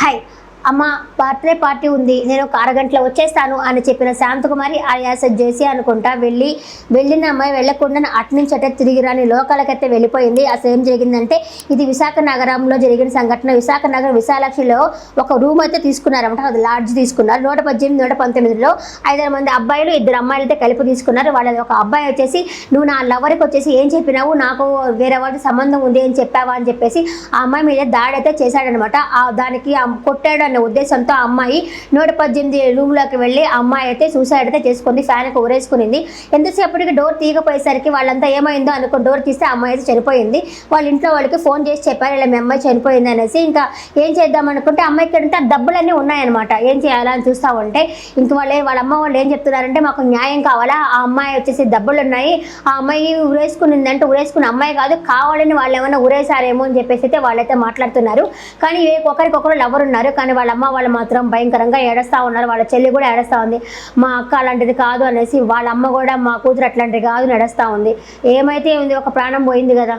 Hi అమ్మ, birthday party ఉంది, నేను ఒక అరగంటలో వచ్చేస్తాను అని చెప్పిన శాంతకుమారి alias జేసీ అనుకుంటా వెళ్ళిన అమ్మాయి వెళ్ళకుండా అట్నుంచి అటే తిరిగి రాని లోకాలకైతే వెళ్ళిపోయింది. అసలు ఏం జరిగిందంటే ఇది విశాఖ నగరంలో జరిగిన సంఘటన. విశాఖ నగరం విశాలాక్షిలో ఒక రూమ్ అయితే తీసుకున్నారన్నమాట. అది లాడ్జ్ తీసుకున్నారు. 118, 119లో 5 మంది అబ్బాయిలు 2 అమ్మాయిలు అయితే కలిపి తీసుకున్నారు. వాళ్ళ ఒక అబ్బాయి వచ్చేసి నువ్వు నా లవర్కి వచ్చేసి ఏం చెప్పినావు, నాకు వేరే వాళ్ళకి సంబంధం ఉంది అని చెప్పావా అని చెప్పేసి ఆ అమ్మాయి మీద దాడి అయితే చేశాడనమాట. దానికి కొట్టాడు అనే ఉద్దేశంతో ఆ అమ్మాయి 118 రూమ్లోకి వెళ్ళి ఆ అమ్మాయి అయితే సూసైడ్ అయితే చేసుకుంది. ఫ్యాన్కి ఊరేసుకునింది. ఎంతసేపటికి డోర్ తీగపోయేసరికి వాళ్ళంతా ఏమైందో అనుకుని డోర్ తీస్తే ఆ అమ్మాయి అయితే చనిపోయింది. వాళ్ళ ఇంట్లో వాళ్ళకి ఫోన్ చేసి చెప్పారు ఇలా మీ అమ్మాయి చనిపోయింది అనేసి. ఇంకా ఏం చేద్దాం అనుకుంటే అమ్మాయికి అంటే డబ్బులన్నీ ఉన్నాయన్నమాట. ఏం చేయాలా అని చూస్తూ ఉంటే ఇంక వాళ్ళ అమ్మ వాళ్ళు ఏం చెప్తున్నారంటే మాకు న్యాయం కావాలా, ఆ అమ్మాయి వచ్చేసి డబ్బులు ఉన్నాయి, ఆ అమ్మాయి ఊరేసుకునిందంటే ఊరేసుకున్న అమ్మాయి కాదు, కావాలని వాళ్ళు ఏమైనా ఊరేసారేమో అని చెప్పేసి అయితే వాళ్ళైతే మాట్లాడుతున్నారు. కానీ ఒకరికొకరు లవర్ ఉన్నారు. కానీ వాళ్ళ అమ్మ వాళ్ళు మాత్రం భయంకరంగా ఏడుస్తూ ఉన్నారు. వాళ్ళ చెల్లి కూడా ఏడుస్తూ ఉంది. మా అక్క అలాంటిది కాదు అనేసి, వాళ్ళ అమ్మ కూడా మా కూతురు అట్లాంటిది కాదు నడుస్తూ ఉంది. ఏమైతే ఉంది, ఒక ప్రాణం పోయింది కదా.